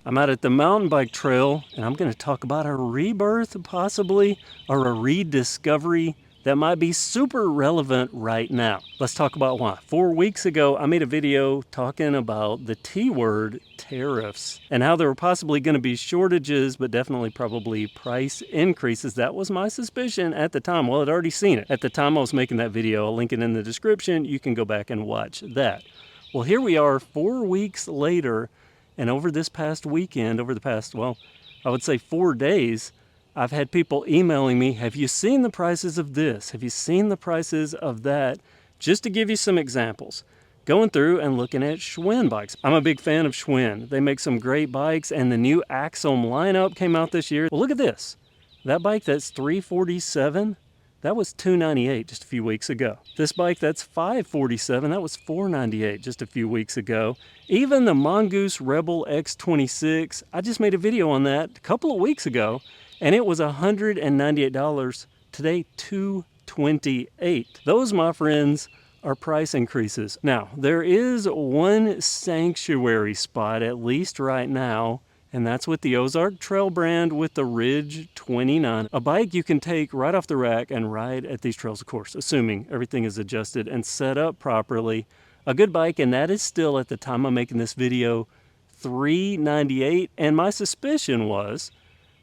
I'm out at the mountain bike trail and I'm going to talk about a rebirth possibly, or a rediscovery that might be super relevant right now. Let's talk about why. 4 weeks ago, I made a video talking about the T word, tariffs, and how there were possibly going to be shortages, but definitely probably price increases. That was my suspicion at the time. Well, I'd already seen it. At the time I was making that video, I'll link it in the description. You can go back and watch that. Well, here we are 4 weeks later, and over this past weekend, over the past, well, I would say 4 days, I've had people emailing me, have you seen the prices of this? Have you seen the prices of that? Just to give you some examples, going through and looking at Schwinn bikes. I'm a big fan of Schwinn. They make some great bikes, and the new Axum lineup came out this year. Well, look at this. That bike that's $347, that was $298 just a few weeks ago. This bike that's $547, that was $498 just a few weeks ago. Even the Mongoose Rebel X26, I just made a video on that a couple of weeks ago, and it was $198. Today, $228. Those, my friends, are price increases. Now, there is one sanctuary spot, at least right now, and that's with the Ozark Trail brand with the Ridge 29. A bike you can take right off the rack and ride at these trails, of course, assuming everything is adjusted and set up properly. A good bike, and that is still, at the time I'm making this video, $398. And my suspicion was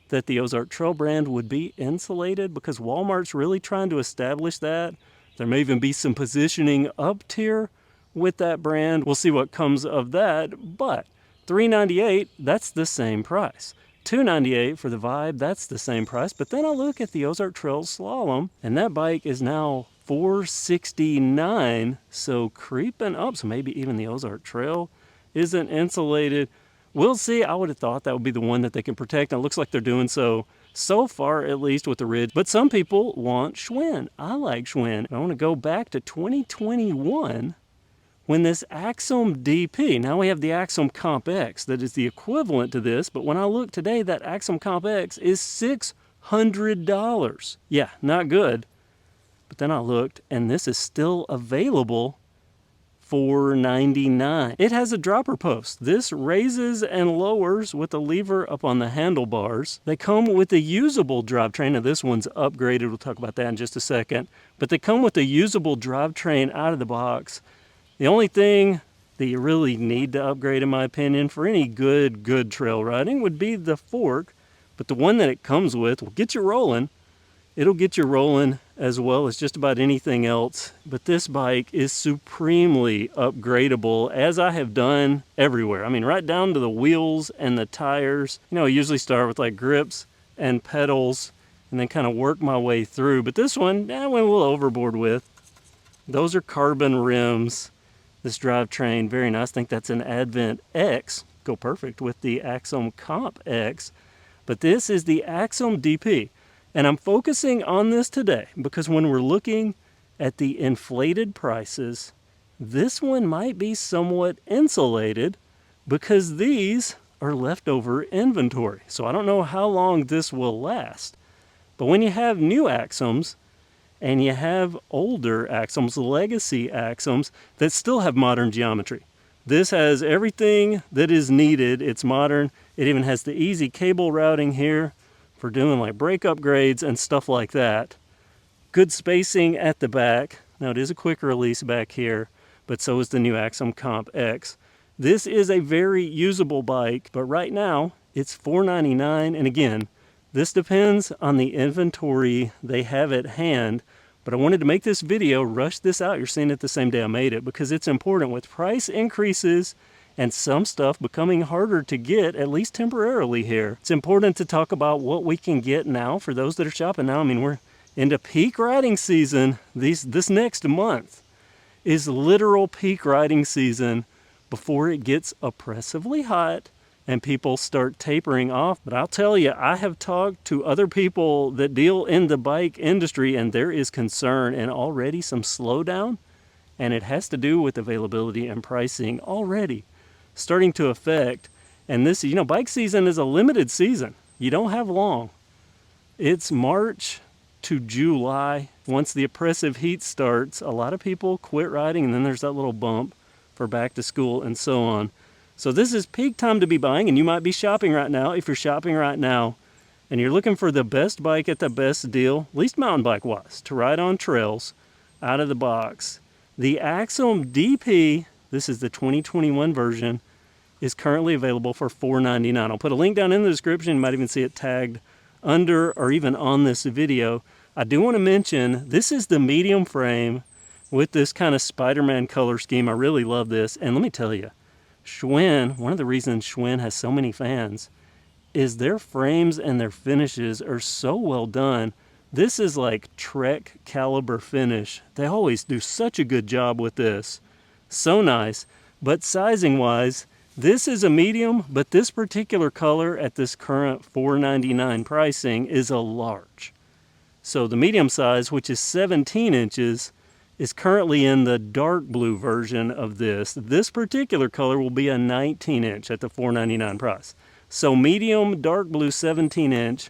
that the Ozark Trail brand would be insulated because Walmart's really trying to establish that. There may even be some positioning up tier with that brand. We'll see what comes of that, but $398, that's the same price. $298 for the Vibe, that's the same price. But then I look at the Ozark Trail Slalom, and that bike is now $469, so creeping up. So maybe even the Ozark Trail isn't insulated. We'll see. I would have thought that would be the one that they can protect, and it looks like they're doing so far, at least with the Ridge. But some people want Schwinn. I like Schwinn. I want to go back to 2021 when this Axum DP, now we have the Axum Comp X that is the equivalent to this, but when I look today, that Axum Comp X is $600. Yeah, not good. But then I looked, and this is still available for $499. It has a dropper post. This raises and lowers with a lever up on the handlebars. They come with a usable drivetrain. Now this one's upgraded. We'll talk about that in just a second. But they come with a usable drivetrain out of the box. The only thing that you really need to upgrade, in my opinion, for any good trail riding would be the fork. But the one that it comes with will get you rolling. It'll get you rolling as well as just about anything else. But this bike is supremely upgradable, as I have done everywhere. I mean, right down to the wheels and the tires. You know, I usually start with like grips and pedals and then kind of work my way through. But this one, I went a little overboard with. Those are carbon rims. This drivetrain, very nice. I think that's an Advent X. Go perfect with the Axum Comp X. But this is the Axum DP. And I'm focusing on this today because when we're looking at the inflated prices, this one might be somewhat insulated because these are leftover inventory. So I don't know how long this will last. But when you have new Axums, and you have older Axums, legacy Axums, that still have modern geometry. This has everything that is needed. It's modern. It even has the easy cable routing here for doing like brake upgrades and stuff like that. Good spacing at the back. Now it is a quick release back here, but so is the new Axum Comp X. This is a very usable bike, but right now it's $499. And again, this depends on the inventory they have at hand, but I wanted to make this video, rush this out. You're seeing it the same day I made it because it's important with price increases and some stuff becoming harder to get, at least temporarily here. It's important to talk about what we can get now for those that are shopping now. I mean, we're into peak riding season. This next month is literal peak riding season before it gets oppressively hot and people start tapering off. But I'll tell you, I have talked to other people that deal in the bike industry, and there is concern and already some slowdown, and it has to do with availability and pricing already starting to affect. And this, bike season is a limited season. You don't have long. It's March to July. Once the oppressive heat starts, a lot of people quit riding, and then there's that little bump for back to school and so on. So this is peak time to be buying, and you might be shopping right now. If you're shopping right now and you're looking for the best bike at the best deal, at least mountain bike wise, to ride on trails out of the box, the Axum DP, this is the 2021 version, is currently available for $499. I'll put a link down in the description. You might even see it tagged under or even on this video. I do want to mention this is the medium frame with this kind of Spider-Man color scheme. I really love this. And let me tell you, Schwinn, one of the reasons Schwinn has so many fans is their frames and their finishes are so well done. This is like Trek caliber finish. They always do such a good job with this. So nice. But sizing wise, this is a medium, but this particular color at this current $499 pricing is a large. So the medium size, which is 17 inches, is currently in the dark blue version of this. This particular color will be a 19 inch at the $499 price. So medium, dark blue, 17 inch,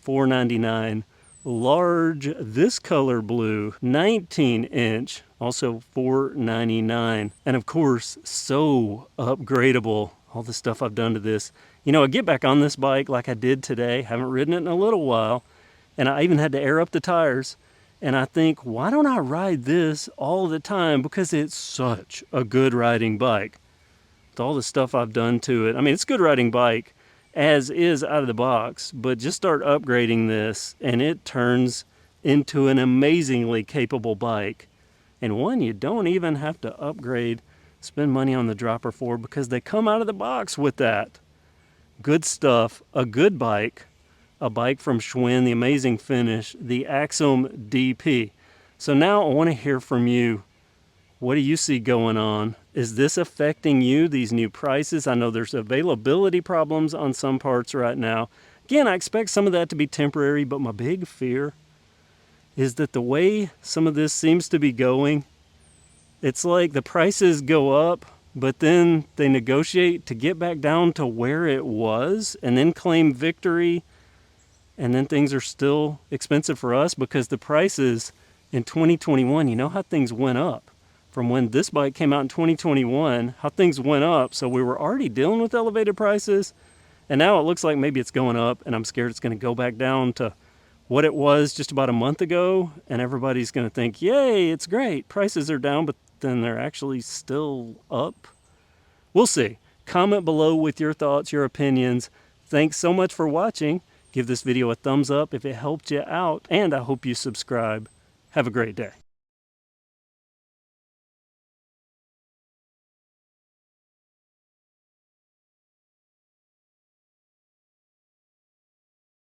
$499. Large, this color blue, 19 inch, also $499. And of course, so upgradable, all the stuff I've done to this. You know, I get back on this bike like I did today, haven't ridden it in a little while, and I even had to air up the tires. And I think, why don't I ride this all the time? Because it's such a good riding bike. With all the stuff I've done to it. I mean, it's a good riding bike as is out of the box, but just start upgrading this and it turns into an amazingly capable bike. And one you don't even have to upgrade, spend money on the dropper for, because they come out of the box with that. Good stuff, a good bike. A bike from Schwinn, the amazing finish, the Axum DP. So now I want to hear from you. What do you see going on? Is this affecting you, these new prices? I know there's availability problems on some parts right now. Again, I expect some of that to be temporary, but my big fear is that the way some of this seems to be going, it's like the prices go up, but then they negotiate to get back down to where it was and then claim victory. And then things are still expensive for us because the prices in 2021, you know how things went up from when this bike came out in 2021, how things went up. So we were already dealing with elevated prices, and now it looks like maybe it's going up, and I'm scared it's going to go back down to what it was just about a month ago, and everybody's going to think, yay, it's great, prices are down, but then they're actually still up. We'll see. Comment below with your thoughts, your opinions. Thanks so much for watching. Give this video a thumbs up if it helped you out, and I hope you subscribe. Have a great day.